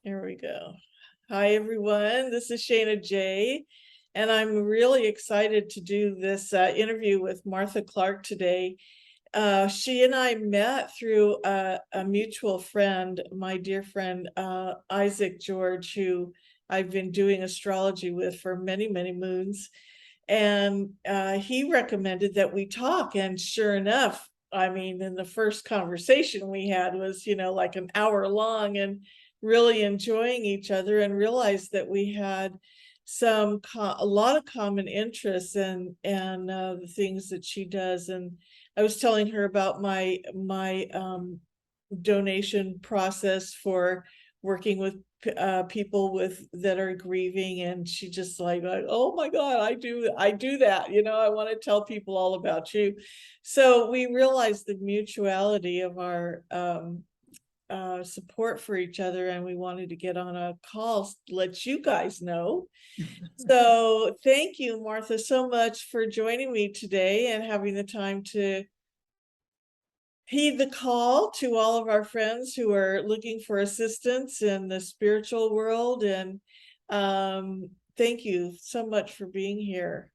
There we go. Hi, everyone. This is Shayna J. And I'm really excited to do this interview with Martha Clarke today. She and I met through a mutual friend, my dear friend, Isaac George, who I've been doing astrology with for many, many moons. And he recommended that we talk. And sure enough, I mean, in the first conversation we had was, like an hour long, and really enjoying each other, and realized that we had a lot of common interests and the things that she does. And I was telling her about my donation process for working with people that are grieving, and she just like, oh my God, I do that, I want to tell people all about you. So we realized the mutuality of our support for each other, and we wanted to get on a call to let you guys know. So thank you, Martha, so much for joining me today and having the time to heed the call to all of our friends who are looking for assistance in the spiritual world. And thank you so much for being here.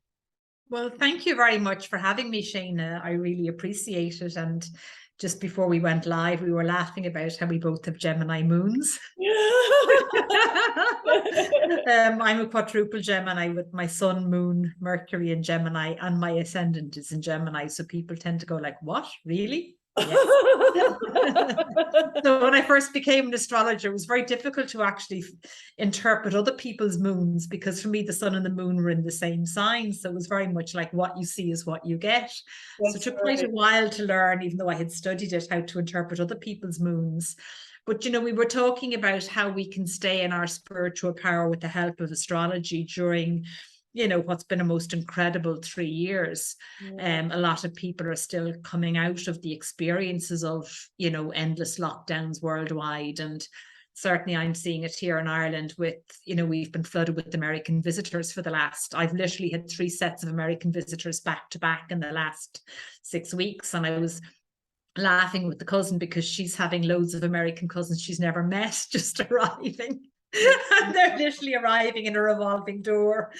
Well, thank you very much for having me, Shayna. I really appreciate it. And just before we went live, we were laughing about how we both have Gemini moons. I'm a quadruple Gemini with my sun, moon, Mercury in Gemini, and my ascendant is in Gemini. So people tend to go like, what? Really? Yes. So when I first became an astrologer, it was very difficult to actually interpret other people's moons, because for me, the sun and the moon were in the same sign. So it was very much like what you see is what you get. So it took quite a while to learn, even though I had studied it, how to interpret other people's moons. But, we were talking about how we can stay in our spiritual power with the help of astrology during what's been a most incredible 3 years. A lot of people are still coming out of the experiences of, endless lockdowns worldwide. And certainly I'm seeing it here in Ireland with, we've been flooded with American visitors for I've literally had 3 sets of American visitors back to back in the last 6 weeks. And I was laughing with the cousin because she's having loads of American cousins she's never met just arriving. And they're literally arriving in a revolving door,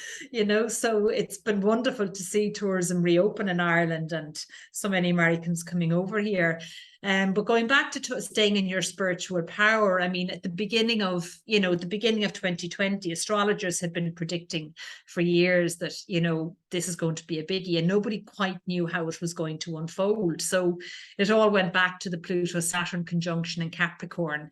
so it's been wonderful to see tourism reopen in Ireland and so many Americans coming over here. But going back to staying in your spiritual power, I mean, at the beginning of 2020, astrologers had been predicting for years that, this is going to be a biggie, and nobody quite knew how it was going to unfold. So it all went back to the Pluto-Saturn conjunction in Capricorn.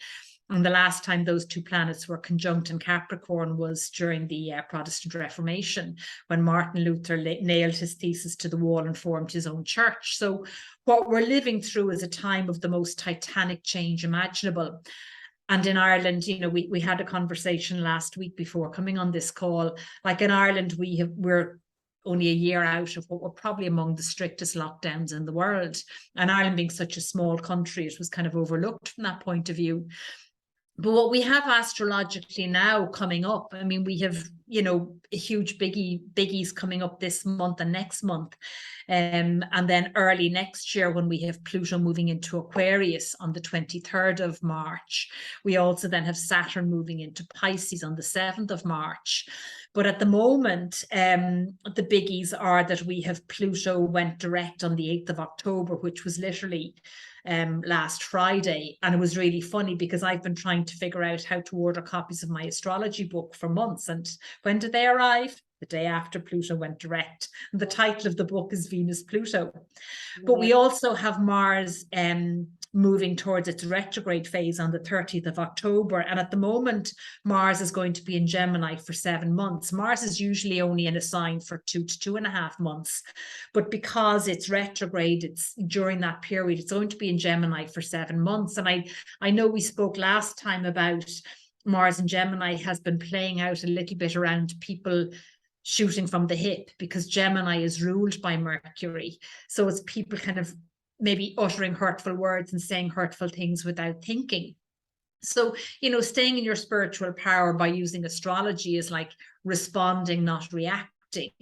And the last time those 2 planets were conjunct in Capricorn was during the Protestant Reformation, when Martin Luther nailed his thesis to the wall and formed his own church. So what we're living through is a time of the most titanic change imaginable. And in Ireland, we had a conversation last week before coming on this call. Like in Ireland, we're only a year out of what were probably among the strictest lockdowns in the world. And Ireland being such a small country, it was kind of overlooked from that point of view. But what we have astrologically now coming up, I mean, we have, a huge biggies coming up this month and next month. And then early next year, when we have Pluto moving into Aquarius on the 23rd of March, we also then have Saturn moving into Pisces on the 7th of March. But at the moment, the biggies are that we have Pluto went direct on the 8th of October, which was literally last Friday. And it was really funny because I've been trying to figure out how to order copies of my astrology book for months. And when did they arrive? The day after Pluto went direct. And the title of the book is Venus Pluto. But we also have Mars moving towards its retrograde phase on the 30th of October. And at the moment, Mars is going to be in Gemini for 7 months. Mars is usually only in a sign for 2 to 2.5 months. But because it's retrograde, it's during that period, it's going to be in Gemini for 7 months. And I know we spoke last time about Mars in Gemini has been playing out a little bit around people shooting from the hip, because Gemini is ruled by Mercury. So it's people kind of maybe uttering hurtful words and saying hurtful things without thinking. So, staying in your spiritual power by using astrology is like responding, not reacting,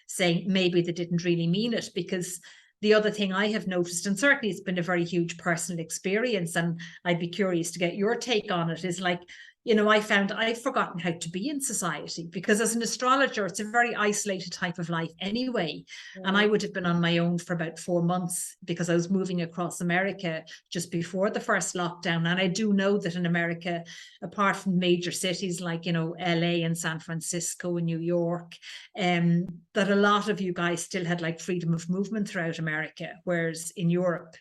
saying maybe they didn't really mean it. Because the other thing I have noticed, and certainly it's been a very huge personal experience, and I'd be curious to get your take on it, is like, you know, I found I'd forgotten how to be in society, because as an astrologer, it's a very isolated type of life anyway. And I would have been on my own for about 4 months, because I was moving across America just before the first lockdown. And I do know that in America, apart from major cities like, you know, LA and San Francisco and New York, that a lot of you guys still had like freedom of movement throughout America, whereas in Europe,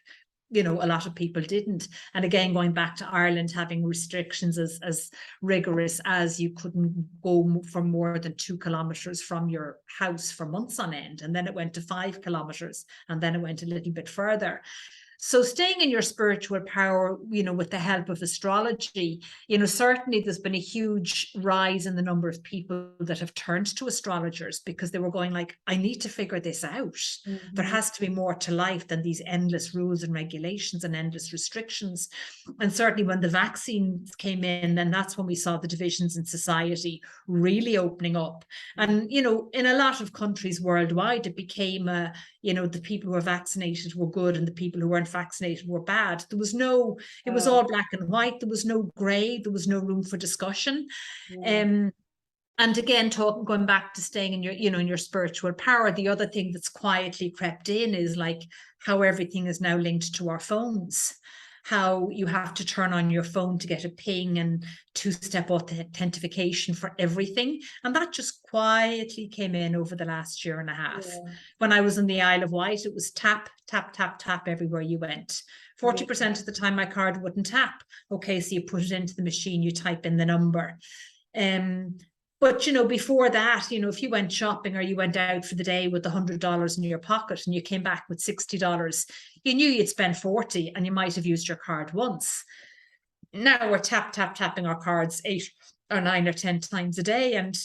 you know, a lot of people didn't. And again, going back to Ireland, having restrictions as rigorous as you couldn't go for more than 2 kilometers from your house for months on end. And then it went to 5 kilometers, and then it went a little bit further. So staying in your spiritual power, you know, with the help of astrology, you know, certainly there's been a huge rise in the number of people that have turned to astrologers, because they were going like, I need to figure this out. There has to be more to life than these endless rules and regulations and endless restrictions. And certainly when the vaccines came in, then that's when we saw the divisions in society really opening up. And, you know, in a lot of countries worldwide, it became a, you know, the people who were vaccinated were good and the people who weren't vaccinated were bad. There was no, it was all black and white. There was no gray. There was no room for discussion. And again, going back to staying in your, you know, in your spiritual power, the other thing that's quietly crept in is like how everything is now linked to our phones. How you have to turn on your phone to get a ping and 2-step authentication for everything. And that just quietly came in over the last year and a half. When I was in the Isle of Wight, it was tap, tap, tap, tap everywhere you went. 40% of the time my card wouldn't tap. Okay, so you put it into the machine, you type in the number. But, you know, before that, you know, if you went shopping or you went out for the day with $100 in your pocket and you came back with $60, you knew you'd spend 40 and you might have used your card once. Now we're tapping our cards 8 or 9 or 10 times a day. And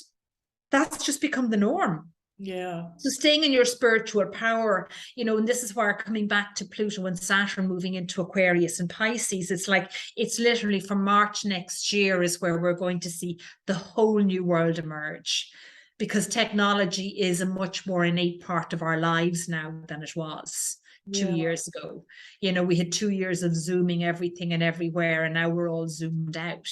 that's just become the norm. Yeah. So staying in your spiritual power, you know, and this is where coming back to Pluto and Saturn moving into Aquarius and Pisces, it's like, it's literally from March next year is where we're going to see the whole new world emerge, because technology is a much more innate part of our lives now than it was 2 years ago. You know, we had 2 years of Zooming everything and everywhere, and now we're all zoomed out.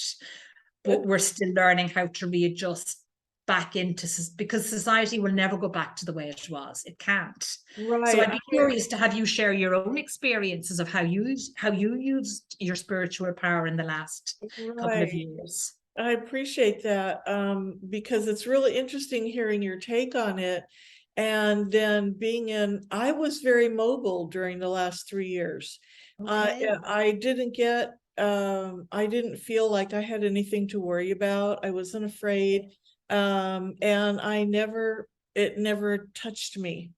But we're still learning how to readjust back into, because society will never go back to the way it was. It can't. Right. So I'd be curious to have you share your own experiences of how you used your spiritual power in the last couple of years. I appreciate that, because it's really interesting hearing your take on it. And then I was very mobile during the last 3 years. I didn't feel like I had anything to worry about. I wasn't afraid. And it never touched me,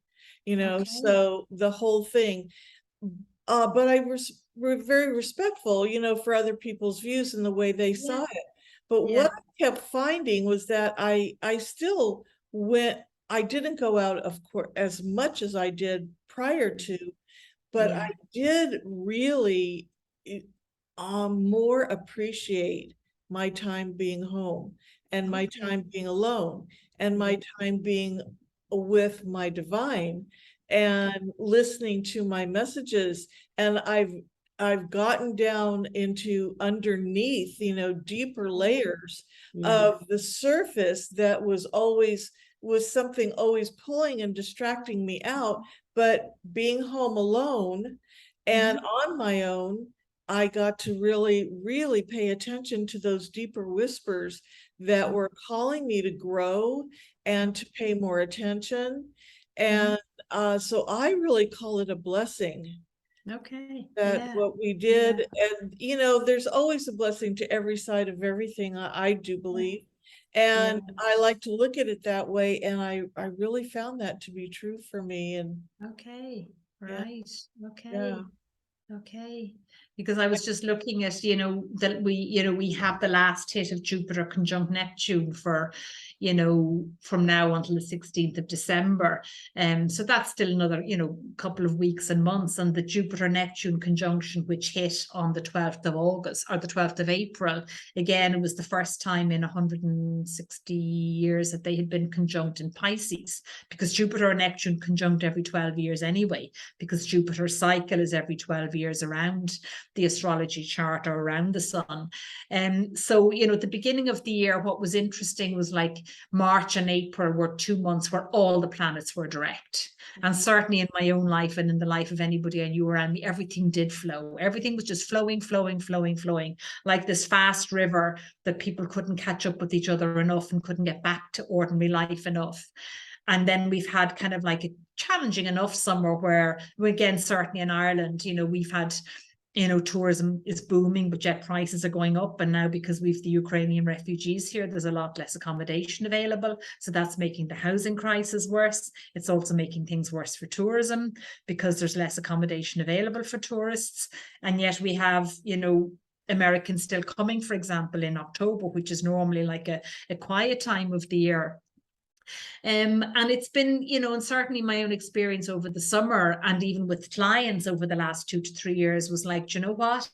you know, so the whole thing, but I was very respectful, you know, for other people's views and the way they saw it. But what I kept finding was that I still I didn't go out, of course, as much as I did prior to, but I did really more appreciate my time being home and my time being alone and my time being with my divine and listening to my messages. And I've gotten down into underneath, you know, deeper layers of the surface that was something always pulling and distracting me out. But being home alone and on my own, I got to really, really pay attention to those deeper whispers that were calling me to grow and to pay more attention. And so I really call it a blessing. That what we did. And, you know, there's always a blessing to every side of everything, I do believe. And I like to look at it that way. And I really found that to be true for me. And because I was just looking at, you know, that we have the last hit of Jupiter conjunct Neptune for, you know, from now until the 16th of December. So that's still another, you know, couple of weeks and months. And the Jupiter Neptune conjunction, which hit on the 12th of August or the 12th of April, again, it was the first time in 160 years that they had been conjunct in Pisces, because Jupiter and Neptune conjunct every 12 years anyway, because Jupiter's cycle is every 12 years around. the astrology chart or around the sun. So, you know, at the beginning of the year, what was interesting was like March and April were 2 months where all the planets were direct. And certainly in my own life and in the life of anybody I knew around me, everything did flow. Everything was just flowing, like this fast river that people couldn't catch up with each other enough and couldn't get back to ordinary life enough. And then we've had kind of like a challenging enough summer where, again, certainly in Ireland, you know, we've had, you know, tourism is booming, but jet prices are going up. And now because we've the Ukrainian refugees here, there's a lot less accommodation available. So that's making the housing crisis worse. It's also making things worse for tourism because there's less accommodation available for tourists. And yet we have, you know, Americans still coming, for example, in October, which is normally like a quiet time of the year. And it's been, you know, and certainly my own experience over the summer and even with clients over the last 2 to 3 years was like, you know what?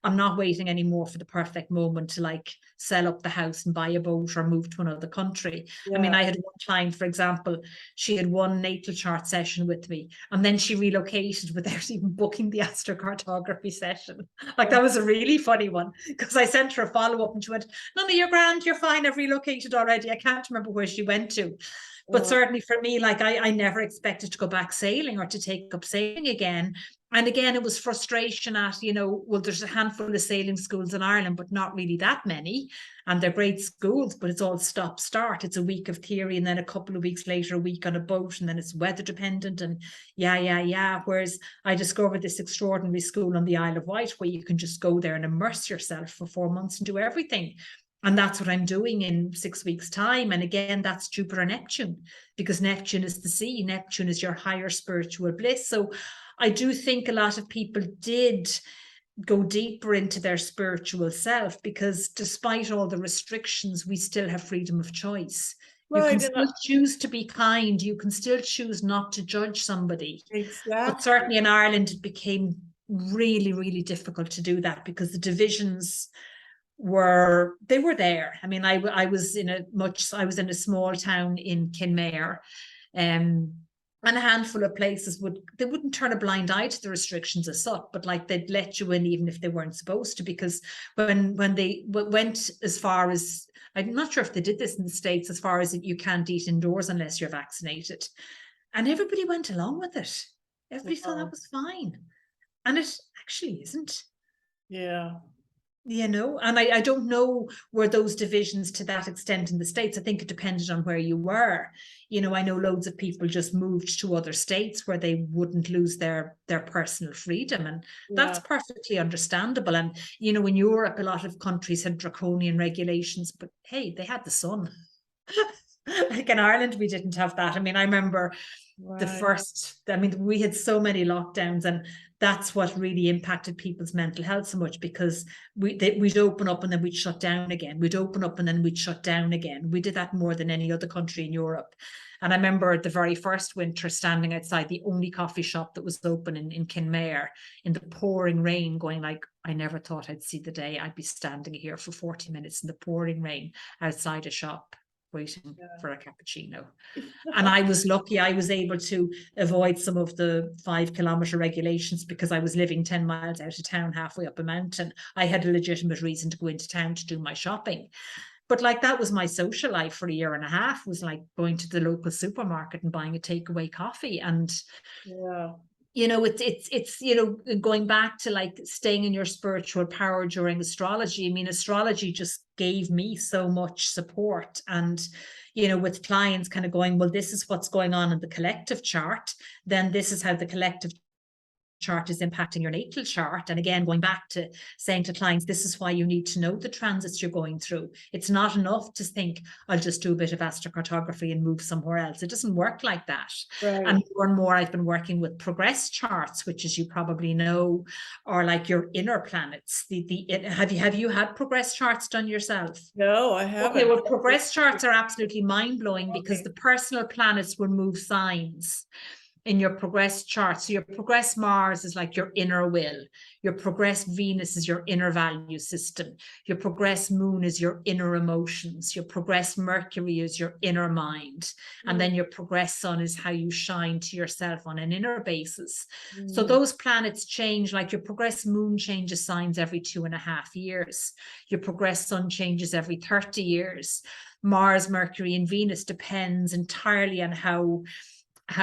I'm not waiting anymore for the perfect moment to like sell up the house and buy a boat or move to another country. Yeah. I mean, I had one client, for example, she had one natal chart session with me and then she relocated without even booking the astrocartography session. Like that was a really funny one because I sent her a follow-up and she went, no, you're grand, you're fine, I've relocated already. I can't remember where she went to. But certainly for me, like I never expected to go back sailing or to take up sailing again. And again, it was frustration at, you know, well, there's a handful of sailing schools in Ireland, but not really that many. And they're great schools, but it's all stop-start. It's a week of theory and then a couple of weeks later, a week on a boat, and then it's weather dependent and yeah. Whereas I discovered this extraordinary school on the Isle of Wight where you can just go there and immerse yourself for 4 months and do everything. And that's what I'm doing in 6 weeks' time. And again, that's Jupiter and Neptune, because Neptune is the sea. Neptune is your higher spiritual bliss. So I do think a lot of people did go deeper into their spiritual self because despite all the restrictions, we still have freedom of choice. Right. You can still choose to be kind. You can still choose not to judge somebody. Exactly. But certainly in Ireland, it became really, really difficult to do that because the divisions were there. I mean, I was in a small town in Kinmare, and a handful of places wouldn't turn a blind eye to the restrictions as such, but like they'd let you in even if they weren't supposed to, because when they went as far as, I'm not sure if they did this in the States, as far as you can't eat indoors unless you're vaccinated, and everybody went along with it. Everybody thought that was fine, and it actually isn't. Yeah. You know, and I don't know were those divisions to that extent in the States. I think it depended on where you were. You know, I know loads of people just moved to other states where they wouldn't lose their personal freedom. And that's perfectly understandable. And, you know, in Europe, a lot of countries had draconian regulations, but hey, they had the sun. Like in Ireland, we didn't have that. I mean, I remember we had so many lockdowns, and that's what really impacted people's mental health so much, because we'd open up and then we'd shut down again. We'd open up and then we'd shut down again. We did that more than any other country in Europe. And I remember the very first winter standing outside the only coffee shop that was open in Kinmare in the pouring rain, going like, I never thought I'd see the day I'd be standing here for 40 minutes in the pouring rain outside a shop waiting for a cappuccino. And I was lucky I was able to avoid some of the 5-kilometer regulations because I was living 10 miles out of town, halfway up a mountain. I had a legitimate reason to go into town to do my shopping. But like that was my social life for a year and a half, was like going to the local supermarket and buying a takeaway coffee. And you know, it's you know, going back to like staying in your spiritual power during astrology. I mean, astrology just gave me so much support. And, you know, with clients kind of going, well, this is what's going on in the collective chart, then this is how the collective chart is impacting your natal chart. And again, going back to saying to clients, this is why you need to know the transits you're going through. It's not enough to think, I'll just do a bit of astrocartography and move somewhere else. It doesn't work like that. Right. And more I've been working with progress charts, which, as you probably know, are like your inner planets. Have you had progress charts done yourself? No, I haven't. Okay, well, progress charts are absolutely mind-blowing because the personal planets will move signs. in your progressed chart. So your progressed Mars is like your inner will. Your progressed Venus is your inner value system. Your progressed moon is your inner emotions. Your progressed Mercury is your inner mind. And then your progressed sun is how you shine to yourself on an inner basis. So those planets change, like your progressed moon changes signs every 2.5 years. Your progressed sun changes every 30 years. Mars, Mercury, and Venus depends entirely on how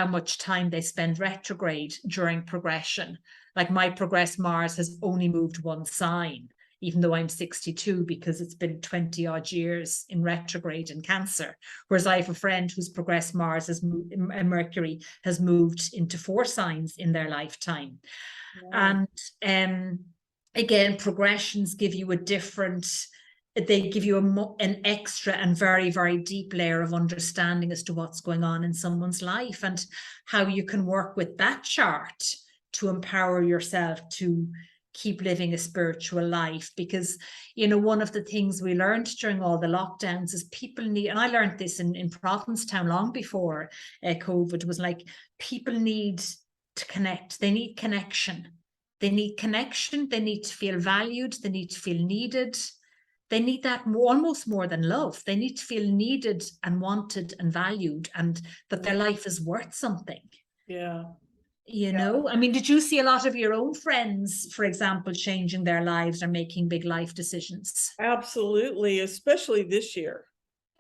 much time they spend retrograde during progression. Like my progressed Mars has only moved one sign, even though I'm 62, because it's been 20 odd years in retrograde in Cancer. Whereas I have a friend whose progressed Mars has moved, Mercury has moved into 4 signs in their lifetime. Wow. And again, progressions give you they give you an extra and very, very deep layer of understanding as to what's going on in someone's life and how you can work with that chart to empower yourself to keep living a spiritual life. Because, one of the things we learned during all the lockdowns is people need, and I learned this in Provincetown long before COVID, was like, people need to connect. They need connection. They need connection. They need to feel valued. They need to feel needed. They need that almost more than love. They need to feel needed and wanted and valued, and that their life is worth something. Yeah. I mean, did you see a lot of your own friends, for example, changing their lives or making big life decisions? Absolutely, especially this year.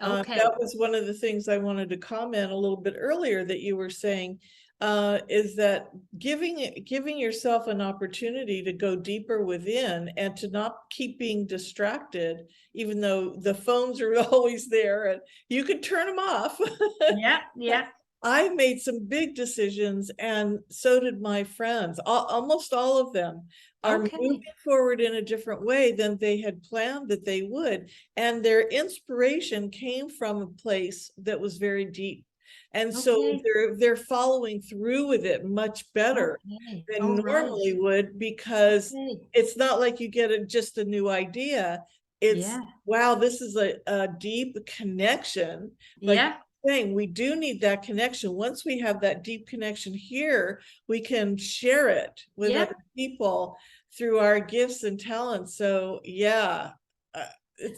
Okay. That was one of the things I wanted to comment a little bit earlier that you were saying, is that giving yourself an opportunity to go deeper within and to not keep being distracted, even though the phones are always there and you can turn them off. Yeah. I made some big decisions, and so did my friends. Almost all of them are moving forward in a different way than they had planned that they would. And their inspiration came from a place that was very deep. And so they're following through with it much better than normally would, because it's not like you get just a new idea. It's, wow, this is a deep connection. Like, thing, we do need that connection. Once we have that deep connection here, we can share it with other people through our gifts and talents. So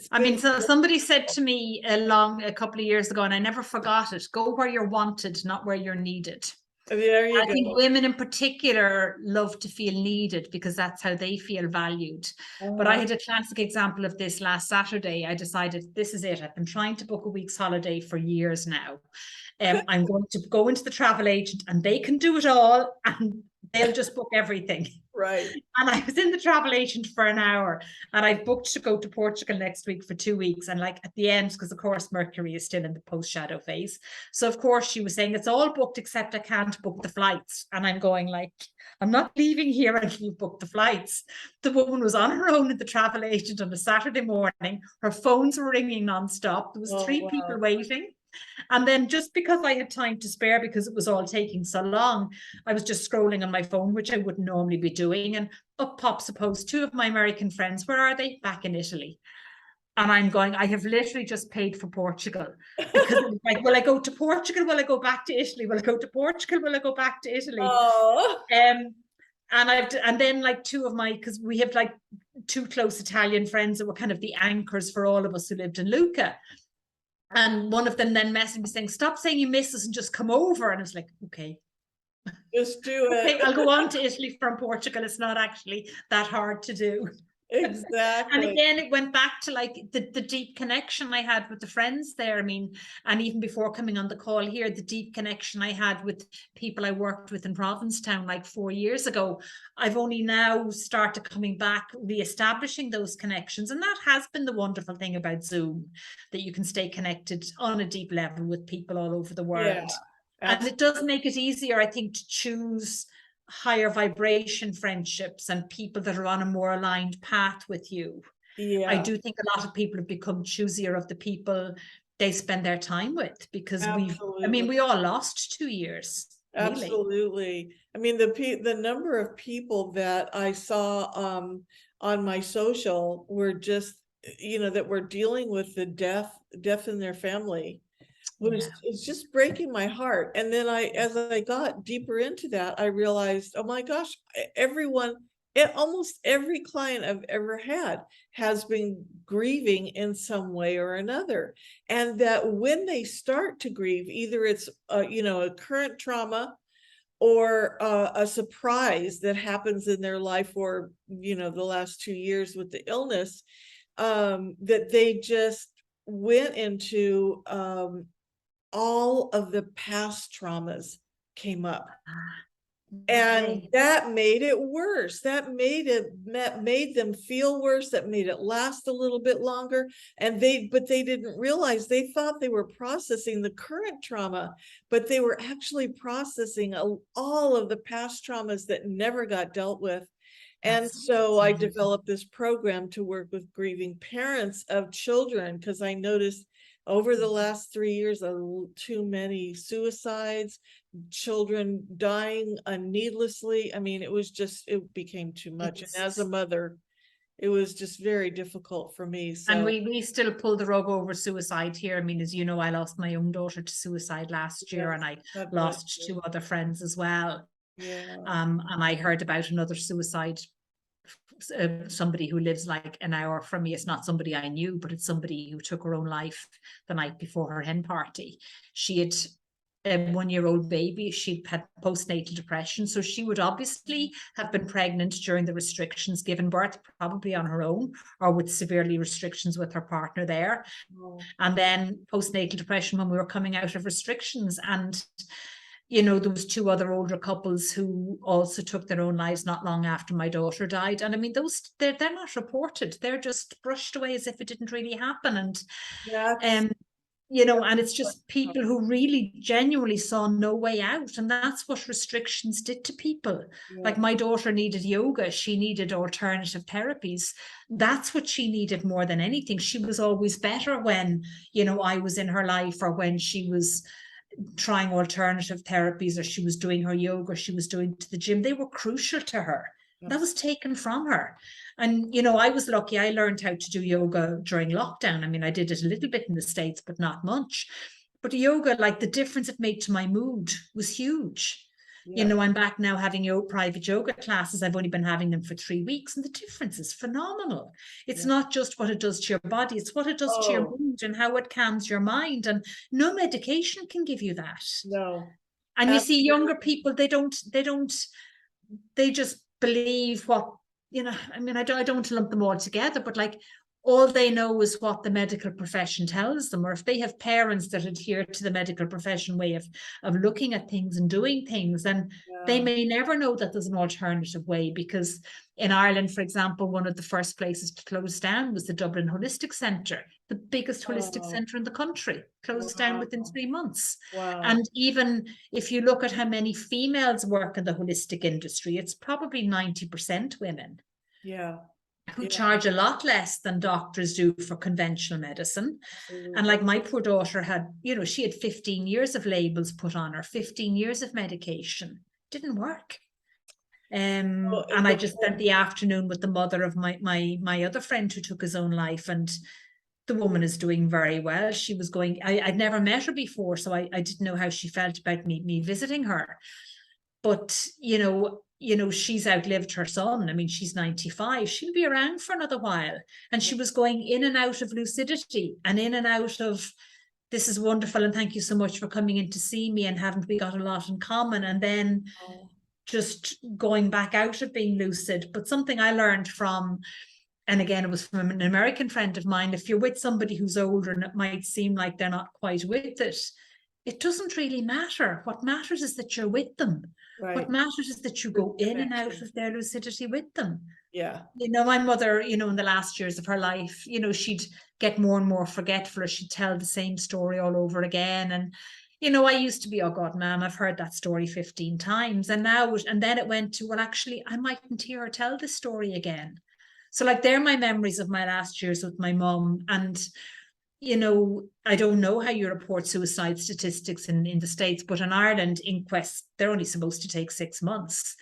so somebody said to me a couple of years ago, and I never forgot it: go where you're wanted, not where you're needed. There you go. I think women in particular love to feel needed because that's how they feel valued. But I had a classic example of this last Saturday. I decided, this is it. I've been trying to book a week's holiday for years now. I'm going to go into the travel agent and they can do it all and they'll just book everything. Right. And I was in the travel agent for an hour, and I booked to go to Portugal next week for 2 weeks. And like at the end, because of course Mercury is still in the post-shadow phase, so of course she was saying it's all booked except I can't book the flights. And I'm going like, I'm not leaving here until you book the flights. The woman was on her own at the travel agent on a Saturday morning. Her phones were ringing nonstop. There was 3 people waiting. And then just because I had time to spare, because it was all taking so long, I was just scrolling on my phone, which I wouldn't normally be doing. And up pops a post. 2 of my American friends, where are they? Back in Italy. And I'm going, I have literally just paid for Portugal, because it was like, will I go to Portugal? Will I go back to Italy? Will I go to Portugal? Will I go back to Italy? And then like 2 of my, because we have like 2 close Italian friends that were kind of the anchors for all of us who lived in Lucca. And one of them then messaged me saying, stop saying you miss us and just come over. And I was like, okay. Just do it. Okay, I'll go on to Italy from Portugal. It's not actually that hard to do. Exactly. And again, it went back to like the deep connection I had with the friends there. I mean, and even before coming on the call here, the deep connection I had with people I worked with in Provincetown like 4 years ago. I've only now started coming back, reestablishing those connections. And that has been the wonderful thing about Zoom, that you can stay connected on a deep level with people all over the world. And it does make it easier, I think, to choose higher vibration friendships and people that are on a more aligned path with you. I do think a lot of people have become choosier of the people they spend their time with, because we all lost 2 years. Absolutely. I mean, the number of people that I saw on my social were just, that were dealing with the death in their family. it's just breaking my heart. And then as I got deeper into that, I realized, oh my gosh, almost every client I've ever had has been grieving in some way or another. And that when they start to grieve, either it's a current trauma or a surprise that happens in their life, or the last 2 years with the illness, that they just went into all of the past traumas came up. And that made it worse. That made them feel worse. That made it last a little bit longer. But they didn't realize, they thought they were processing the current trauma, but they were actually processing all of the past traumas that never got dealt with. And so I developed this program to work with grieving parents of children, because I noticed over the last 3 years, too many suicides, children dying needlessly. I mean, it became too much. And as a mother, it was just very difficult for me. And we still pull the rug over suicide here. I mean, as you know, I lost my own daughter to suicide last year, and I lost 2 other friends as well. And I heard about another suicide, somebody who lives like an hour from me. It's not somebody I knew, but it's somebody who took her own life the night before her hen party. She had a 1-year-old baby. She'd had postnatal depression, so she would obviously have been pregnant during the restrictions, given birth probably on her own or with severely restrictions with her partner there. And then postnatal depression when we were coming out of restrictions. And there was 2 other older couples who also took their own lives not long after my daughter died. And I mean, they're not reported. They're just brushed away as if it didn't really happen. And and it's just people who really genuinely saw no way out. And that's what restrictions did to people. Like, my daughter needed yoga. She needed alternative therapies. That's what she needed more than anything. She was always better when, I was in her life, or when she was trying alternative therapies, or she was doing her yoga, or she was doing to the gym. They were crucial to her. That was taken from her. And, I was lucky. I learned how to do yoga during lockdown. I mean, I did it a little bit in the States, but not much. But yoga, like, the difference it made to my mood was huge. I'm back now having private yoga classes. I've only been having them for 3 weeks, and the difference is phenomenal. It's not just what it does to your body, it's what it does to your mood and how it calms your mind. And no medication can give you that. No. And you see younger people, they just believe what, I mean, I don't lump them all together, but like, all they know is what the medical profession tells them. Or if they have parents that adhere to the medical profession way of looking at things and doing things, then they may never know that there's an alternative way. Because in Ireland, for example, one of the first places to close down was the Dublin Holistic Centre, the biggest holistic centre in the country, closed down within 3 months. And even if you look at how many females work in the holistic industry, it's probably 90% women. Who charge a lot less than doctors do for conventional medicine. And like, my poor daughter had, she had 15 years of labels put on her, 15 years of medication. Didn't work. And I just spent the afternoon with the mother of my other friend who took his own life, and the woman is doing very well. She was going, I'd never met her before, so I didn't know how she felt about me visiting her. But, she's outlived her son. I mean, she's 95. She'll be around for another while. And she was going in and out of lucidity and in and out of, this is wonderful, and thank you so much for coming in to see me, and haven't we got a lot in common? And then just going back out of being lucid. But something I learned from, and again, it was from an American friend of mine, if you're with somebody who's older and it might seem like they're not quite with it, it doesn't really matter. What matters is that you're with them. What matters is that you go in and out of their lucidity with them. My mother, in the last years of her life, she'd get more and more forgetful, or she'd tell the same story all over again. And, I used to be, oh God, Ma'am, I've heard that story 15 times. And then it went to, well, actually, I mightn't hear her tell this story again. So like, they're my memories of my last years with my mum. And I don't know how you report suicide statistics in the States, but in Ireland, inquests, they're only supposed to take 6 months.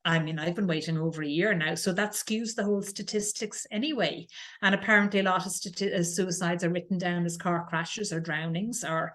I mean, I've been waiting over a year now, so that skews the whole statistics anyway. And apparently a lot of suicides are written down as car crashes or drownings, or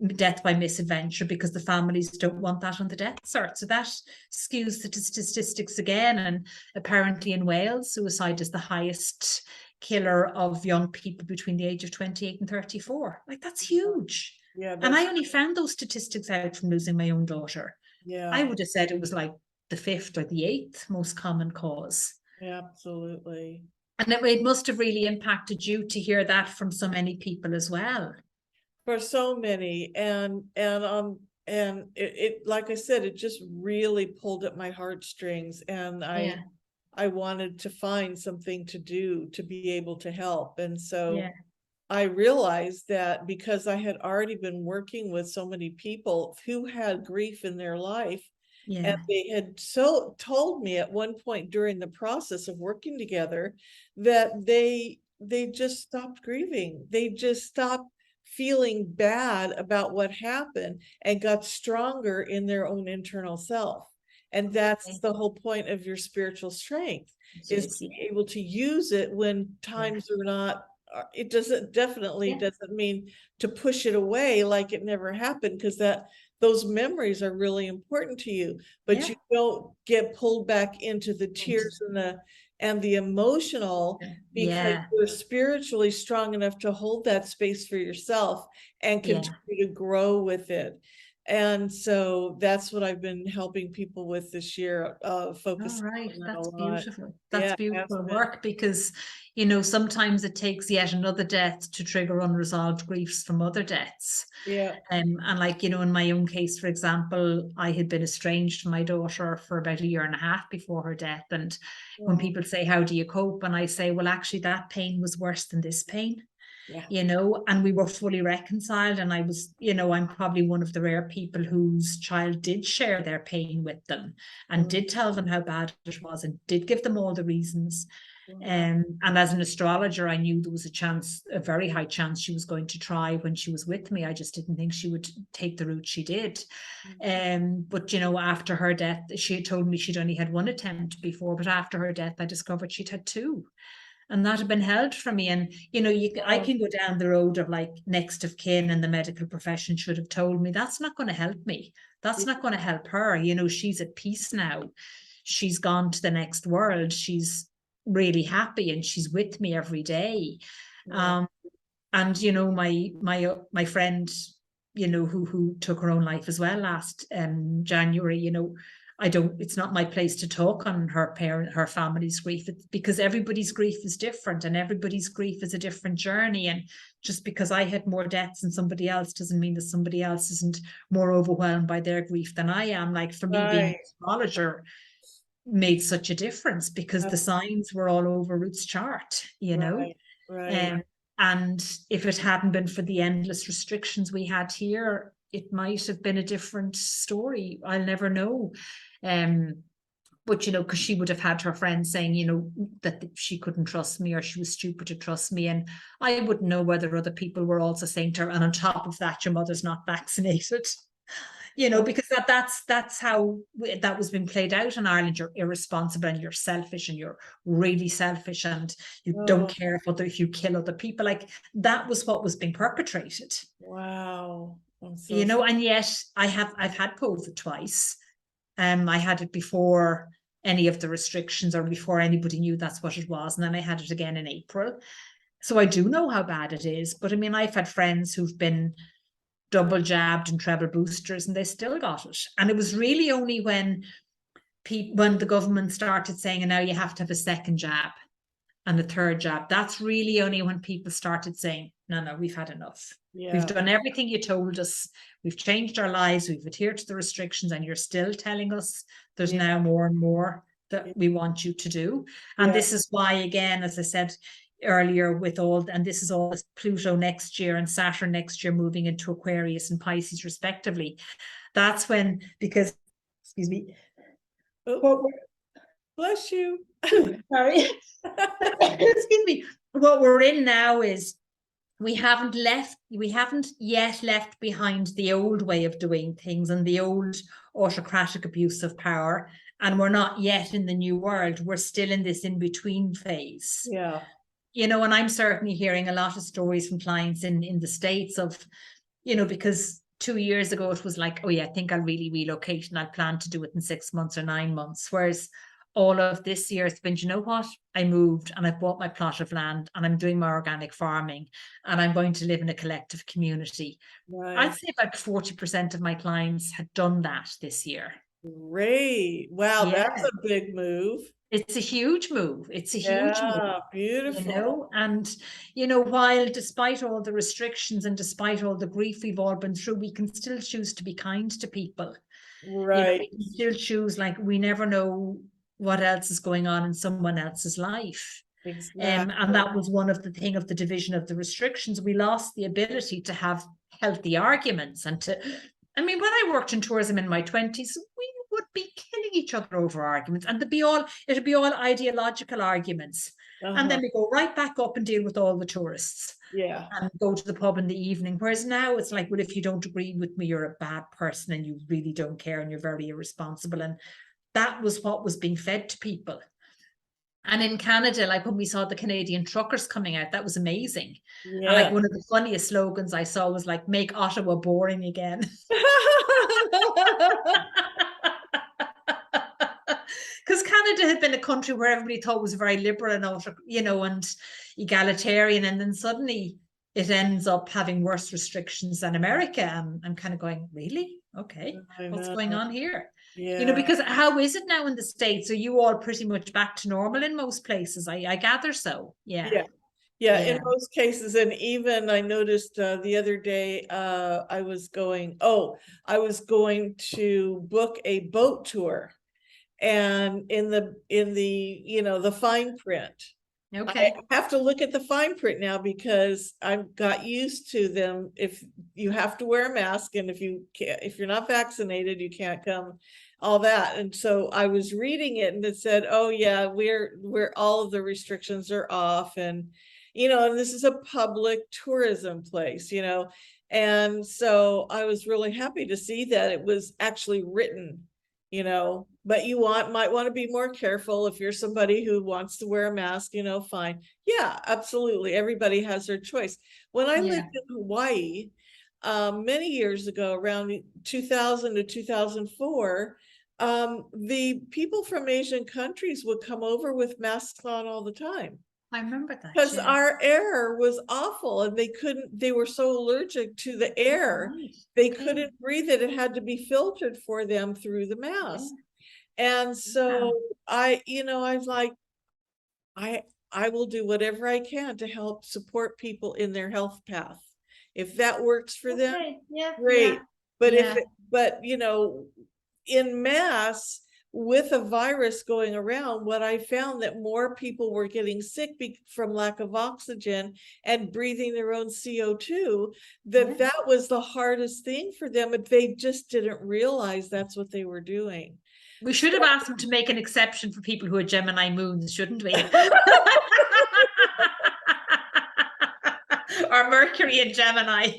death by misadventure because the families don't want that on the death cert. So that skews the statistics again. And apparently in Wales, suicide is the highest killer of young people between the age of 28 and 34. Like, that's huge. Yeah, And that's I only found those statistics out from losing my own daughter. I would have said it was like the 5th or the 8th most common cause. absolutely. And it must have really impacted you to hear that from so many people as well. For so many, and it like I said, it just really pulled at my heartstrings, and I wanted to find something to do to be able to help. And so I realized that because I had already been working with so many people who had grief in their life, and they had so told me at one point during the process of working together that they just stopped grieving. They just stopped feeling bad about what happened and got stronger in their own internal self. And that's the whole point of your spiritual strength, is to be able to use it when times are not, it definitely doesn't mean to push it away like it never happened, because those memories are really important to you, but you don't get pulled back into the tears and the emotional, because you're spiritually strong enough to hold that space for yourself and continue to grow with it. And so that's what I've been helping people with this year, focusing on that a lot. Beautiful. That's beautiful work, because, you know, sometimes it takes yet another death to trigger unresolved griefs from other deaths. And like, you know, in my own case, for example, I had been estranged from my daughter for about 1.5 years before her death. And when people say, how do you cope? And I say, well, actually, that pain was worse than this pain. You know, and we were fully reconciled. And I was, you know, I'm probably one of the rare people whose child did share their pain with them and did tell them how bad it was and did give them all the reasons. And as an astrologer, I knew there was a very high chance she was going to try when she was with me. I just didn't think she would take the route she did. But, you know, after her death, she had told me she'd only had one attempt before, but after her death, I discovered she'd had two. And that had been held from me. And, you know, I can go down the road of like next of kin, and the medical profession should have told me that's not going to help me. That's not going to help her. You know, she's at peace now. She's gone to the next world. She's really happy and she's with me every day. And, you know, my friend, you know, who took her own life as well last January, you know, it's not my place to talk on her family's grief. It's because everybody's grief is different and everybody's grief is a different journey. And just because I had more deaths than somebody else doesn't mean that somebody else isn't more overwhelmed by their grief than I am. Like, for me, being an astrologer made such a difference because the signs were all over Ruth's chart, you know. And if it hadn't been for the endless restrictions we had here, it might have been a different story. I'll never know. But, you know, because she would have had her friends saying, you know, that she couldn't trust me or she was stupid to trust me. And I wouldn't know whether other people were also saying to her, and on top of that, your mother's not vaccinated. You know, because that's how that was being played out in Ireland. You're irresponsible and you're selfish and you're really selfish and you don't care if you kill other people. Like, that was what was being perpetrated. Wow. You know, and yet I've had COVID twice. I had it before any of the restrictions or before anybody knew that's what it was. And then I had it again in April. So I do know how bad it is. But I mean, I've had friends who've been double jabbed and treble boosters and they still got it. And it was really only when the government started saying, and now you have to have a second jab and a third jab, that's really only when people started saying, no, we've had enough. We've done everything you told us. We've changed our lives. We've adhered to the restrictions, and you're still telling us there's now more and more that we want you to do. And this is why, again, as I said earlier, and this is all Pluto next year and Saturn next year moving into Aquarius and Pisces respectively. That's when, because, excuse me. Bless you. Sorry. Excuse me. What we're in now is we haven't yet left behind the old way of doing things and the old autocratic abuse of power. And we're not yet in the new world. We're still in this in-between phase. You know, and I'm certainly hearing a lot of stories from clients in the States of, you know, because 2 years ago, it was like, oh yeah, I think I'll really relocate and I'll plan to do it in 6 months or 9 months. Whereas all of this year, it's been, you know what? I moved and I bought my plot of land and I'm doing my organic farming and I'm going to live in a collective community. I'd Nice. say about 40% of my clients had done that this year. Great. Wow, that's Yeah. a big move. It's a huge move. It's a huge move, Yeah, beautiful. and while despite all the restrictions and despite all the grief we've all been through, we can still choose to be kind to people. Right. We can still choose, like, we never know what else is going on in someone else's life. And Exactly. that was one of the division of the restrictions. We lost the ability to have healthy arguments and I mean, when I worked in tourism in my 20s, we would be killing each other over arguments, and it'd be all ideological arguments. And Uh-huh. then we go right back up and deal with all the tourists Yeah. and go to the pub in the evening. Whereas now it's like, well, if you don't agree with me, you're a bad person and you really don't care and you're very irresponsible. And that was what was being fed to people. And in Canada, like when we saw the Canadian truckers coming out, that was amazing. And like Yeah. one of the funniest slogans I saw was like, make Ottawa boring again. Because Canada had been a country where everybody thought was very liberal and egalitarian. And then suddenly it ends up having worse restrictions than America. And I'm kind of going, really? Okay. I What's know. going on here? Yeah. Because how is it now in the States? Are you all pretty much back to normal in most places? I gather so. Yeah. Yeah. Yeah, in Yeah. most cases, and even I noticed the other day, I was going to book a boat tour, and in the fine print, I Okay. have to look at the fine print now because I've got used to them. If you have to wear a mask, and if you're not vaccinated, you can't come, all that. And so I was reading it, and it said, "Oh yeah, we're all of the restrictions are off," and and this is a public tourism place, and so I was really happy to see that it was actually written. But you might want to be more careful if you're somebody who wants to wear a mask, fine. Yeah, absolutely. Everybody has their choice. When I Yeah. lived in Hawaii, many years ago, around 2000 to 2004, the people from Asian countries would come over with masks on all the time I remember that. because Yeah. our air was awful, and they were so allergic to the air, Right. they Okay. couldn't breathe it. It had to be filtered for them through the Yeah. mask. And Yeah. so I was like, I I will do whatever I can to help support people in their health path. If that works for them, Okay. Yeah. Yeah. great. But Yeah. in mass, with a virus going around, what I found that more people were getting sick from lack of oxygen and breathing their own CO2, Yeah. that was the hardest thing for them, but they just didn't realize that's what they were doing. We should have asked them to make an exception for people who are Gemini moons, shouldn't we? Or Mercury in Gemini.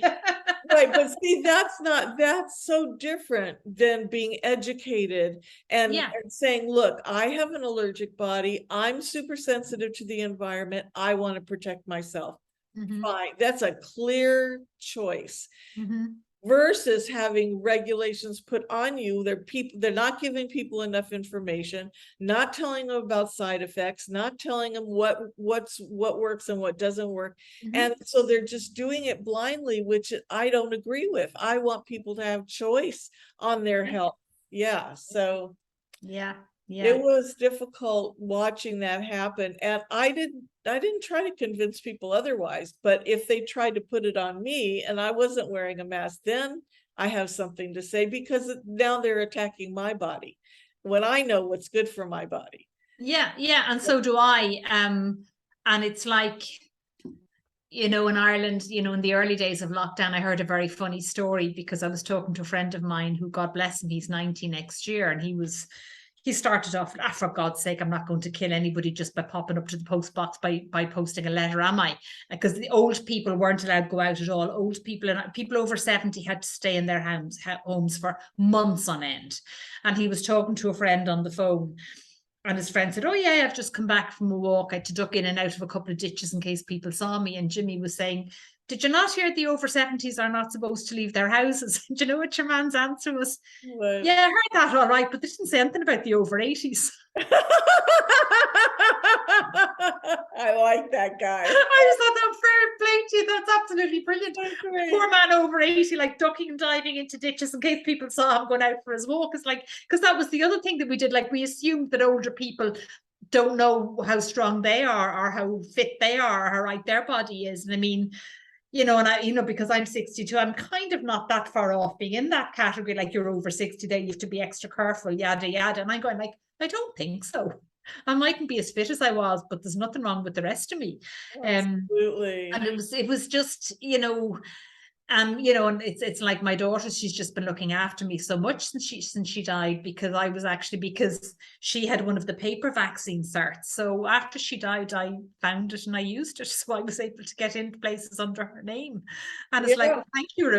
Right, but see, that's so different than being educated and, Yeah. and saying, look, I have an allergic body. I'm super sensitive to the environment. I want to protect myself. Mm-hmm. Fine. That's a clear choice. Mm-hmm. Versus having regulations put on you. They're not giving people enough information, not telling them about side effects, not telling them what works and what doesn't work. Mm-hmm. And so they're just doing it blindly, which I don't agree with. I want people to have choice on their health. Yeah. So Yeah. it was difficult watching that happen, and I didn't try to convince people otherwise, but if they tried to put it on me and I wasn't wearing a mask, then I have something to say, because now they're attacking my body when I know what's good for my body. Yeah. Yeah. And so do I. And it's like, in Ireland, in the early days of lockdown, I heard a very funny story because I was talking to a friend of mine who, God bless him, he's 90 next year. And he started off, for God's sake, I'm not going to kill anybody just by popping up to the post box by posting a letter, am I? Because the old people weren't allowed to go out at all. Old people and people over 70 had to stay in their homes for months on end. And he was talking to a friend on the phone. And his friend said, oh, yeah, I've just come back from a walk. I had to duck in and out of a couple of ditches in case people saw me. And Jimmy was saying, did you not hear the over 70s are not supposed to leave their houses? Do you know what your man's answer was? What? Yeah, I heard that all right, but they didn't say anything about the over 80s. I like that guy. I just thought that fair play to you. That's absolutely brilliant. That's Poor man over 80, like ducking and diving into ditches in case people saw him going out for his walk. It's like, because that was the other thing that we did. Like, we assumed that older people don't know how strong they are or how fit they are or how right their body is. And I mean, you know, and I, you know, because I'm 62, I'm kind of not that far off being in that category. Like, you're over 60, there, you have to be extra careful, yada, yada. And I'm going like, I don't think so. I mightn't be as fit as I was, but there's nothing wrong with the rest of me. Absolutely. And it was just, you know, and it's like my daughter, she's just been looking after me so much since she died, because she had one of the paper vaccine certs. So after she died, I found it and I used it. So I was able to get into places under her name. And it's like, well, thank you,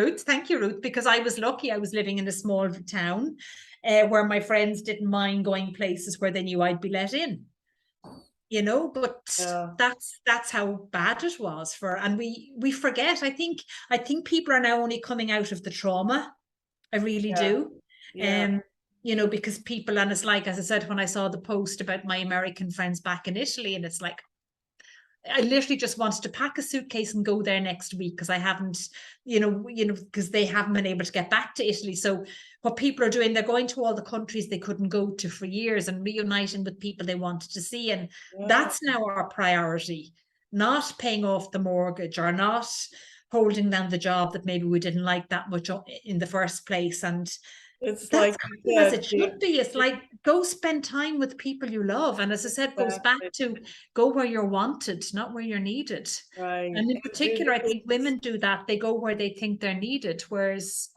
Ruth, because I was lucky. I was living in a small town where my friends didn't mind going places where they knew I'd be let in. You know, but that's how bad it was and we forget. I think people are now only coming out of the trauma. I really do. You know, because people, and it's like, as I said, when I saw the post about my American friends back in Italy, and it's like, I literally just wanted to pack a suitcase and go there next week, because I haven't, because they haven't been able to get back to Italy. So what people are doing, they're going to all the countries they couldn't go to for years and reuniting with people they wanted to see. And that's now our priority, not paying off the mortgage or not holding down the job that maybe we didn't like that much in the first place. And it's that's like as it should be. It's like, go spend time with people you love. And as I said, goes back to go where you're wanted, not where you're needed. Right. And in particular, I think women do that. They go where they think they're needed. Whereas,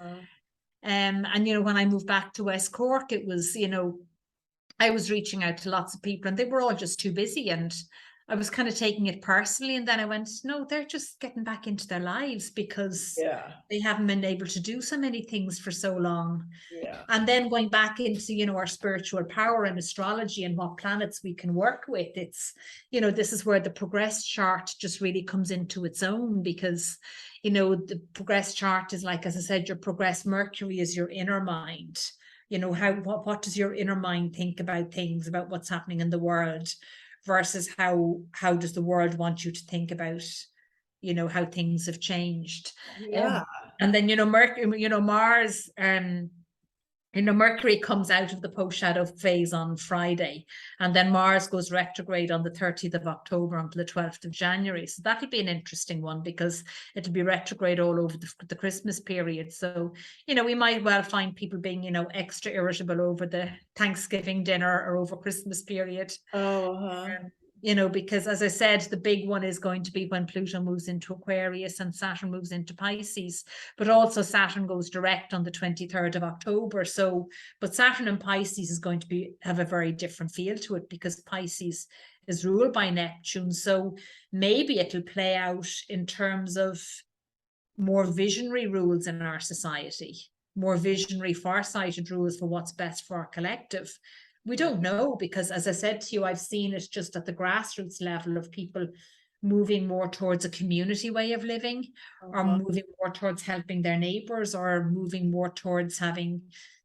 and you know, when I moved back to West Cork, it was, you know, I was reaching out to lots of people and they were all just too busy. And I was kind of taking it personally. And then I went, no, they're just getting back into their lives because they haven't been able to do so many things for so long. And then going back into, you know, our spiritual power and astrology and what planets we can work with. It's, you know, this is where the progress chart just really comes into its own, because, you know, the progress chart is like, as I said, your progress Mercury is your inner mind. You know, what does your inner mind think about things, about what's happening in the world, versus how does the world want you to think about, you know, how things have changed. And then, you know, Mercury, you know, Mars, you know, Mercury comes out of the post-shadow phase on Friday, and then Mars goes retrograde on the 30th of October until the 12th of January. So that'll be an interesting one, because it'll be retrograde all over the Christmas period. So, you know, we might well find people being, you know, extra irritable over the Thanksgiving dinner or over Christmas period. You know, because as I said, the big one is going to be when Pluto moves into Aquarius and Saturn moves into Pisces, but also Saturn goes direct on the 23rd of October. So, but Saturn in Pisces is going to have a very different feel to it, because Pisces is ruled by Neptune. So maybe it'll play out in terms of more visionary rules in our society, more visionary, far-sighted rules for what's best for our collective. We don't know, because as I said to you, I've seen it just at the grassroots level of people moving more towards a community way of living, or moving more towards helping their neighbors, or moving more towards having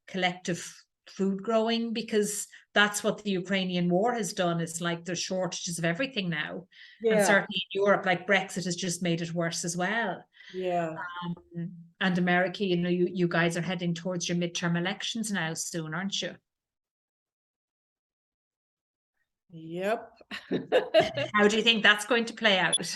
collective food growing, because that's what the Ukrainian war has done. It's like there's shortages of everything now. And certainly in Europe, like Brexit has just made it worse as well. And America, you know, you guys are heading towards your midterm elections now soon, aren't you? Yep. How do you think that's going to play out?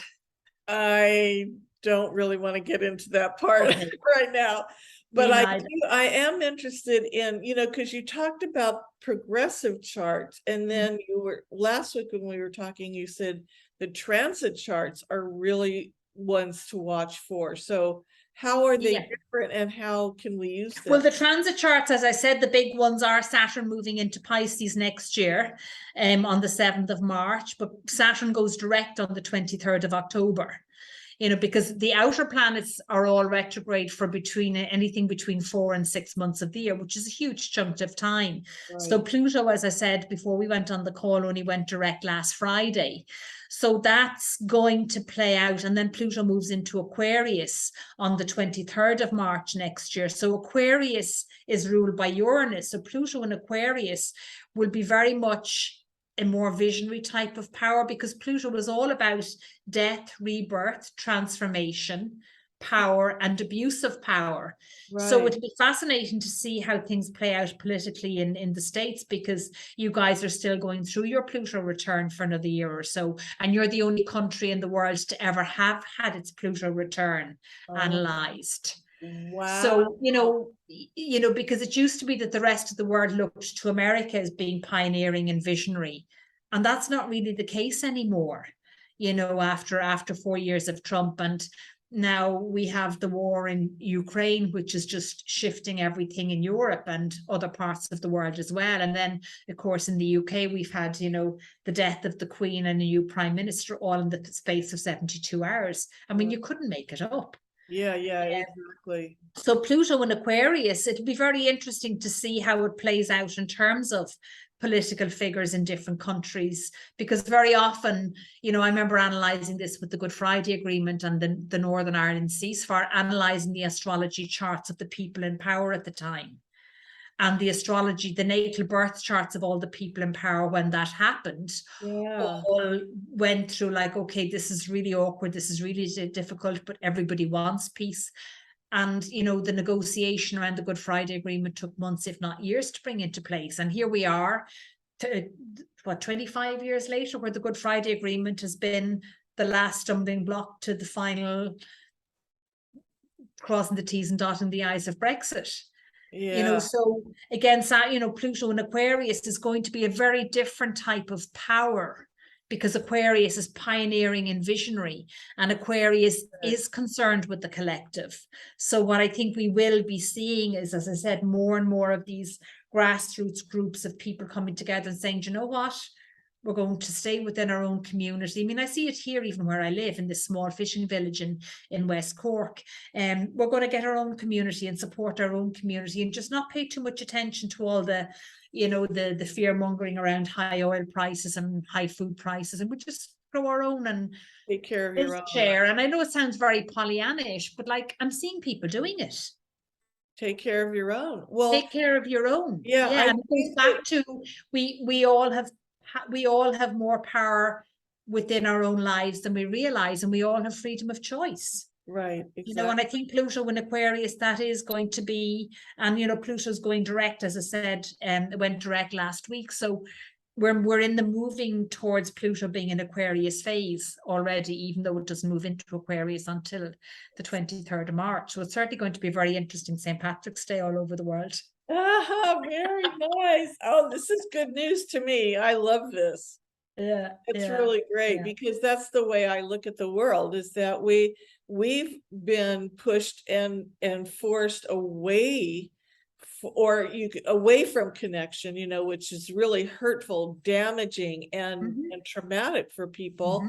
I don't really want to get into that part right now, but I am interested in, you know, because you talked about progressive charts, and then you were last week when we were talking, you said the transit charts are really ones to watch for. So how are they different, and how can we use them? Well, the transit charts, as I said, the big ones are Saturn moving into Pisces next year on the 7th of March, but Saturn goes direct on the 23rd of October. You know, because the outer planets are all retrograde for anything between 4 and 6 months of the year, which is a huge chunk of time. So Pluto, as I said before we went on the call, only went direct last Friday. So that's going to play out. And then Pluto moves into Aquarius on the 23rd of March next year. So Aquarius is ruled by Uranus. So Pluto in Aquarius will be very much a more visionary type of power, because Pluto was all about death, rebirth, transformation, power, and abuse of power. Right. So it'll be fascinating to see how things play out politically in the States, because you guys are still going through your Pluto return for another year or so, and you're the only country in the world to ever have had its Pluto return analyzed. Wow. So, because it used to be that the rest of the world looked to America as being pioneering and visionary. And that's not really the case anymore, after 4 years of Trump. And now we have the war in Ukraine, which is just shifting everything in Europe and other parts of the world as well. And then, of course, in the UK, we've had, the death of the Queen and a new Prime Minister all in the space of 72 hours. I mean, you couldn't make it up. Yeah, exactly. So Pluto in Aquarius, it'll be very interesting to see how it plays out in terms of political figures in different countries, because very often, I remember analysing this with the Good Friday Agreement and the Northern Ireland ceasefire, analysing the astrology charts of the people in power at the time. And the astrology, the natal birth charts of all the people in power when that happened, all went through like, okay, this is really awkward, this is really difficult, but everybody wants peace. And, the negotiation around the Good Friday Agreement took months, if not years, to bring into place. And here we are, 25 years later, where the Good Friday Agreement has been the last stumbling block to the final crossing the T's and dotting the I's of Brexit. Yeah. So again, Pluto in Aquarius is going to be a very different type of power, because Aquarius is pioneering and visionary, and Aquarius is concerned with the collective. So what I think we will be seeing is, as I said, more and more of these grassroots groups of people coming together and saying, do you know what? We're going to stay within our own community. I mean, I see it here, even where I live, in this small fishing village in West Cork. We're going to get our own community and support our own community, and just not pay too much attention to all the fear mongering around high oil prices and high food prices, and we just grow our own and take care of your own. Share. And I know it sounds very Pollyannish, but like, I'm seeing people doing it. Take care of your own. Well, take care of your own. Yeah, and it goes back to we all have more power within our own lives than we realize, and we all have freedom of choice. Right, exactly. And I think Pluto in Aquarius, that is going to be, and Pluto's going direct, as I said, it went direct last week. So we're in the moving towards Pluto being in Aquarius phase already, even though it doesn't move into Aquarius until the 23rd of March. So it's certainly going to be a very interesting St. Patrick's Day all over the world. Very nice. Oh, this is good news to me. I love this. Yeah, it's really great, because that's the way I look at the world, is that we've been pushed and forced away, away from connection, which is really hurtful, damaging, and traumatic for people.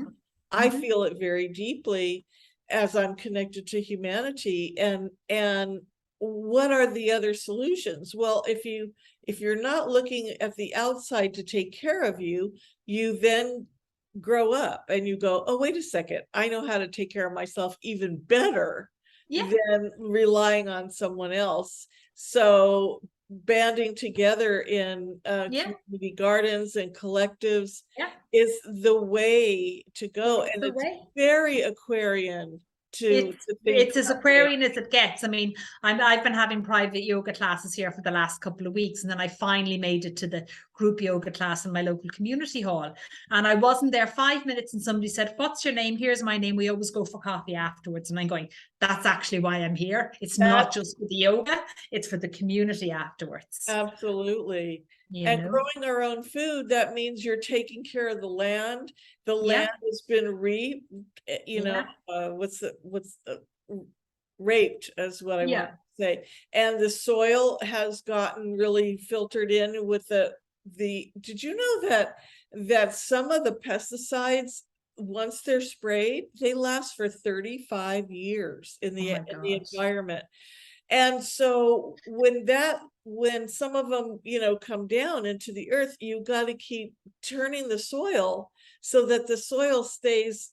I feel it very deeply as I'm connected to humanity. And what are the other solutions? Well, if you're not looking at the outside to take care of you, you then grow up and you go, oh, wait a second, I know how to take care of myself even better than relying on someone else. So banding together in community gardens and collectives is the way to go. And it's very Aquarian. It's as Aquarian as it gets. I mean, I've been having private yoga classes here for the last couple of weeks, and then I finally made it to the group yoga class in my local community hall. And I wasn't there 5 minutes, and somebody said, "What's your name?" "Here's my name. We always go for coffee afterwards." And I'm going, that's actually why I'm here. It's not just for the yoga, it's for the community afterwards. Absolutely. And growing our own food, that means you're taking care of the land. The land has been raped, is what I want to say. And the soil has gotten really filtered in with did you know that some of the pesticides, once they're sprayed, they last for 35 years in the environment. And so when some of them, come down into the earth, you got to keep turning the soil so that the soil stays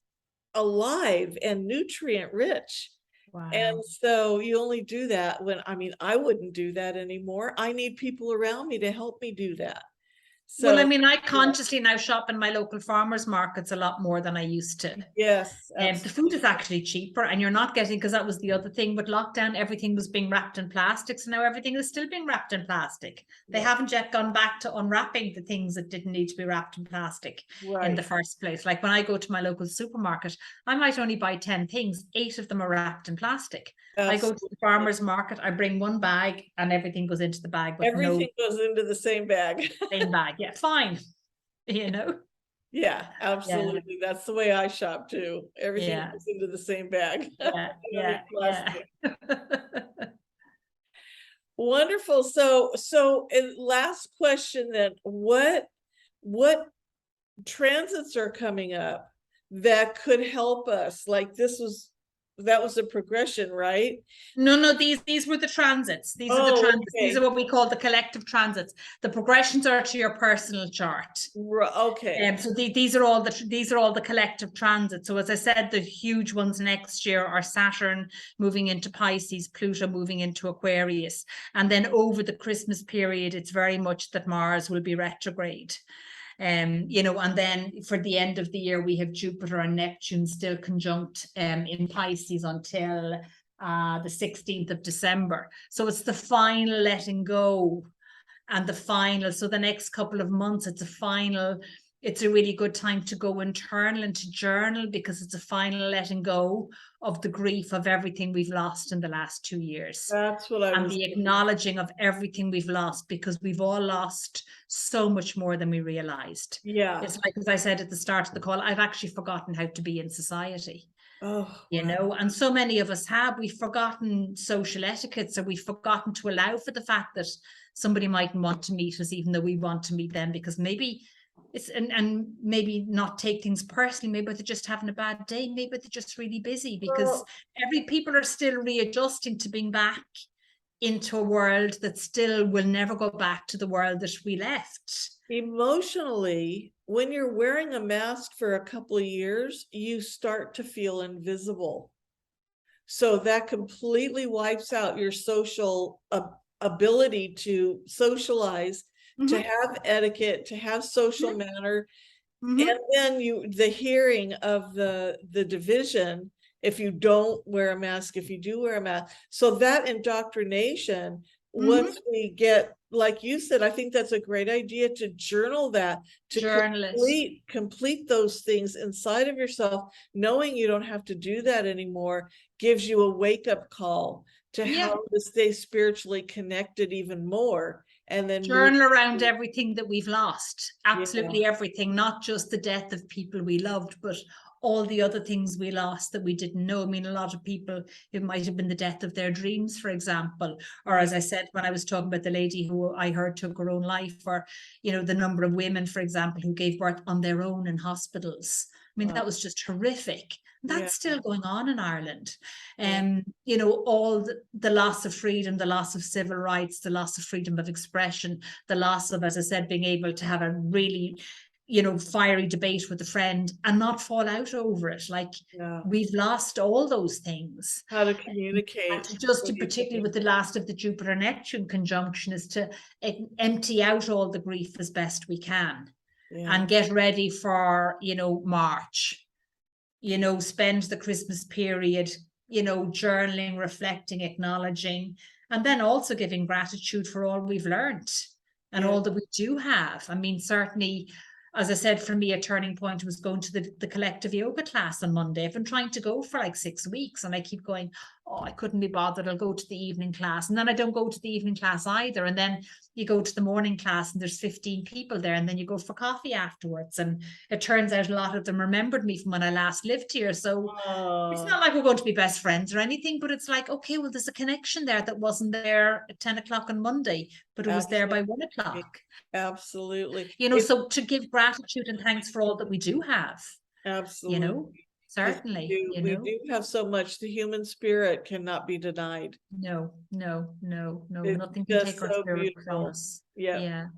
alive and nutrient rich. Wow. And so you only do that when, I mean, I wouldn't do that anymore. I need people around me to help me do that. Well, I So mean, I consciously now shop in my local farmers markets a lot more than I used to. yes, The food is actually cheaper, and you're not getting, because that was the other thing with lockdown, everything was being wrapped in plastic. So now everything is still being wrapped in plastic. They haven't yet gone back to unwrapping the things that didn't need to be wrapped in plastic in the first place. Like when I go to my local supermarket, I might only buy 10 things, 8 of them are wrapped in plastic. I go to the farmer's market, I bring one bag, and everything goes into the bag. But everything goes into the same bag. Same bag, yeah, fine. Yeah, absolutely. Yeah. That's the way I shop too. Everything goes into the same bag. Yeah. Wonderful. So last question then, what transits are coming up that could help us? Like that was a progression, right? No, these were the transits. These are the transits. Okay. These are what we call the collective transits. The progressions are to your personal chart. Okay. So these are all the collective transits. So as I said, the huge ones next year are Saturn moving into Pisces, Pluto moving into Aquarius, and then over the Christmas period, it's very much that Mars will be retrograde. And then for the end of the year, we have Jupiter and Neptune still conjunct in Pisces until the 16th of December. So it's the final letting go and the final. So the next couple of months, it's a really good time to go internal and to journal, because it's a final letting go of the grief of everything we've lost in the last 2 years. That's what I was And the acknowledging of everything we've lost, because we've all lost so much more than we realized. Yeah. It's like, as I said at the start of the call, I've actually forgotten how to be in society. And so many of us we've forgotten social etiquettes, or we've forgotten to allow for the fact that somebody mightn't want to meet us, even though we want to meet them, because maybe it's and maybe not take things personally. Maybe they're just having a bad day. Maybe they're just really busy, because people are still readjusting to being back into a world that still will never go back to the world that we left. Emotionally, when you're wearing a mask for a couple of years, you start to feel invisible. So that completely wipes out your social ability to socialize, to have etiquette, to have social manner. And then the hearing of the division, if you don't wear a mask, if you do wear a mask. So that indoctrination, once we get, like you said, I think that's a great idea to journal that, to complete those things inside of yourself, knowing you don't have to do that anymore, gives you a wake-up call to how to stay spiritually connected even more. And then journal around everything that we've lost. Absolutely everything, not just the death of people we loved, but all the other things we lost that we didn't know. I mean, a lot of people, it might have been the death of their dreams, for example, or as I said, when I was talking about the lady who I heard took her own life, or, the number of women, for example, who gave birth on their own in hospitals. I mean, that was just horrific. That's still going on in Ireland. All the loss of freedom, the loss of civil rights, the loss of freedom of expression, the loss of, as I said, being able to have a really, fiery debate with a friend and not fall out over it. Like, we've lost all those things. How to communicate. And particularly with the last of the Jupiter-Neptune conjunction, is to empty out all the grief as best we can and get ready for, March. Spend the Christmas period, journaling, reflecting, acknowledging, and then also giving gratitude for all we've learned and all that we do have. I mean, certainly, as I said, for me, a turning point was going to the collective yoga class on Monday. I've been trying to go for like 6 weeks, and I keep going, I couldn't be bothered. I'll go to the evening class. And then I don't go to the evening class either. And then you go to the morning class and there's 15 people there, and then you go for coffee afterwards. And it turns out a lot of them remembered me from when I last lived here. So it's not like we're going to be best friends or anything, but it's like, okay, well, there's a connection there that wasn't there at 10 o'clock on Monday, but it was there by 1 o'clock. Absolutely. So to give gratitude and thanks for all that we do have. Absolutely. Certainly. We do have so much. The human spirit cannot be denied. No. Nothing can take our spirit from us. Yeah.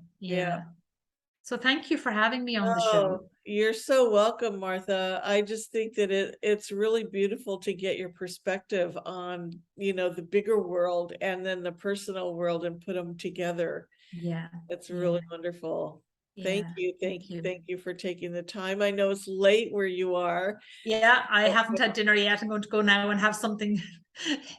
So thank you for having me on the show. Oh, you're so welcome, Martha. I just think that it's really beautiful to get your perspective on, the bigger world and then the personal world and put them together. Yeah. It's Yeah. really wonderful. Thank Yeah. you. Thank you. Thank you for taking the time. I know it's late where you are. Yeah, I haven't had dinner yet. I'm going to go now and have something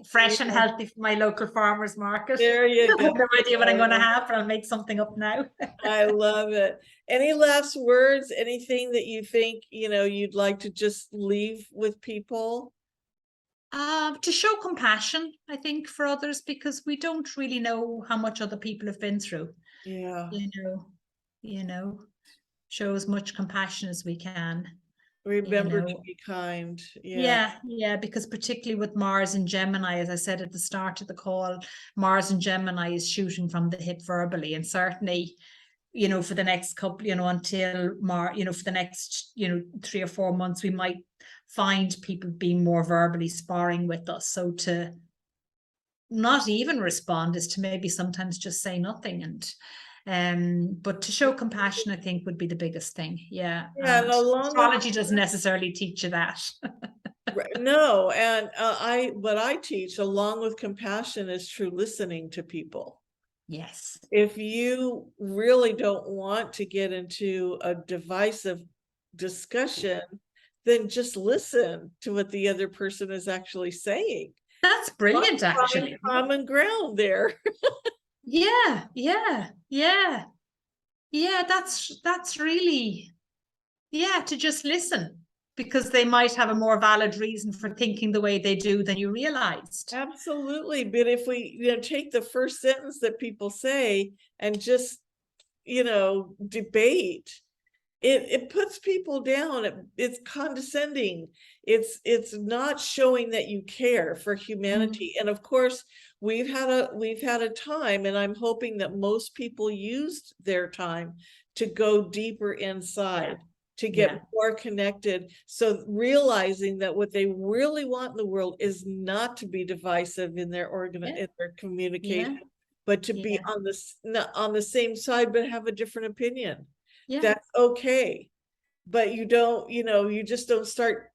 fresh and healthy from my local farmers market. There you I go. have no idea what I'm going to have, but I'll make something up now. I love it. Any last words? Anything that you think, you'd like to just leave with people? To show compassion, I think, for others, because we don't really know how much other people have been through. Yeah. You know, show as much compassion as we can. Remember to be kind. Yeah, because particularly with Mars and Gemini, as I said at the start of the call, Mars and Gemini is shooting from the hip verbally, and certainly, for the next couple, until for the next, 3 or 4 months, we might find people being more verbally sparring with us. So to not even respond is to maybe sometimes just say nothing, but to show compassion, I think, would be the biggest thing. Yeah. And astrology doesn't necessarily teach you that. No, and what I teach along with compassion is true listening to people. Yes. If you really don't want to get into a divisive discussion, then just listen to what the other person is actually saying. That's brilliant, actually. Common ground there. Yeah. That's really, to just listen, because they might have a more valid reason for thinking the way they do than you realized. Absolutely. But if we, take the first sentence that people say and just, debate, it puts people down. It's condescending. It's not showing that you care for humanity. And of course, we've had a time, and I'm hoping that most people used their time to go deeper inside, to get more connected. So realizing that what they really want in the world is not to be divisive in their in their communication, but to be on the same side, but have a different opinion. That's okay. But you don't, you just don't start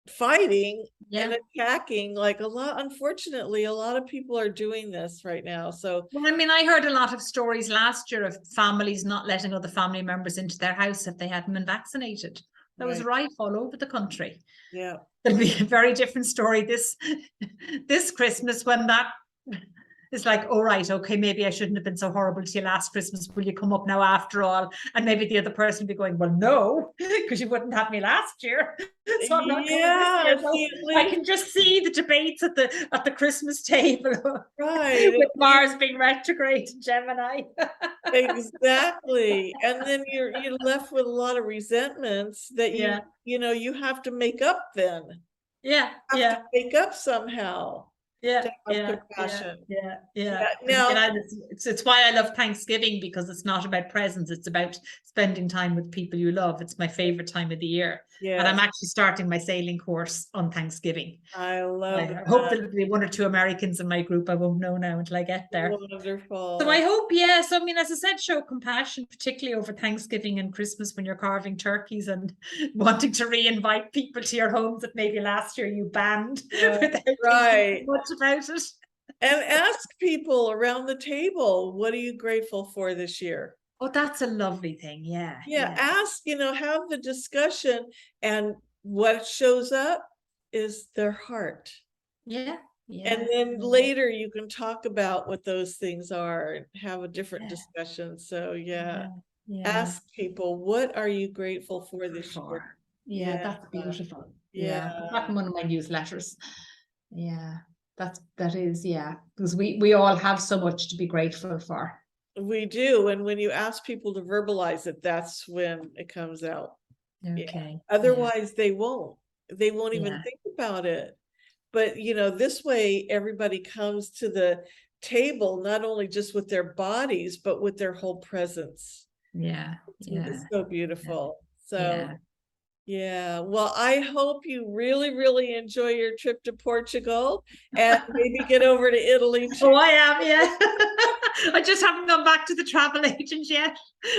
fighting and attacking like unfortunately, a lot of people are doing this right now. So, well, I mean, I heard a lot of stories last year of families not letting other family members into their house if they hadn't been vaccinated. That was rife all over the country. Yeah. It'll be a very different story this Christmas, when that is like, oh, right, okay, maybe I shouldn't have been so horrible to you last Christmas. Will you come up now after all? And maybe the other person will be going, well, no, because you wouldn't have me last year. So I'm not coming this year. So I can just see the debates at the Christmas table. Right. With Mars being retrograde in Gemini. Exactly. And then you're left with a lot of resentments that you have to make up then. Yeah. To make up somehow. Compassion. Now, it's why I love Thanksgiving, because it's not about presents, it's about spending time with people you love. It's my favorite time of the year. And I'm actually starting my sailing course on Thanksgiving. I love it. I hope there'll be 1 or 2 Americans in my group. I won't know now until I get there. Wonderful. So I hope, so I mean, as I said, show compassion, particularly over Thanksgiving and Christmas, when you're carving turkeys and wanting to re-invite people to your homes that maybe last year you banned without thinking much about it. And ask people around the table, what are you grateful for this year? Oh, that's a lovely thing. Yeah. Ask, have the discussion, and what shows up is their heart. And then later you can talk about what those things are and have a different discussion. So ask people, what are you grateful for this year? That's beautiful. Back in one of my newsletters. That is, because we all have so much to be grateful for. We do. And when you ask people to verbalize it, that's when it comes out. Otherwise they won't even think about it. But this way everybody comes to the table, not only just with their bodies, but with their whole presence. It's so beautiful. So well, I hope you really, really enjoy your trip to Portugal, and maybe get over to Italy too. Oh, I am, I just haven't gone back to the travel agent yet.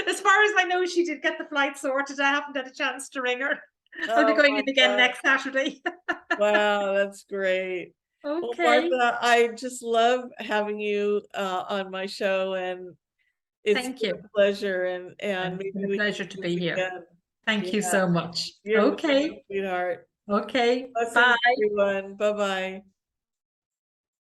As far as I know, she did get the flight sorted. I haven't had a chance to ring her. I'll be Oh going my in again God. next Saturday. Wow, that's great. Well, Okay. Martha, I just love having you on my show, and it's Thank been you. a pleasure, and It's maybe been a we can pleasure to do be this here. again. Thank you Yeah, so much. you're welcome, Okay. sweetheart. Okay. Blessings, Bye. everyone. Bye-bye.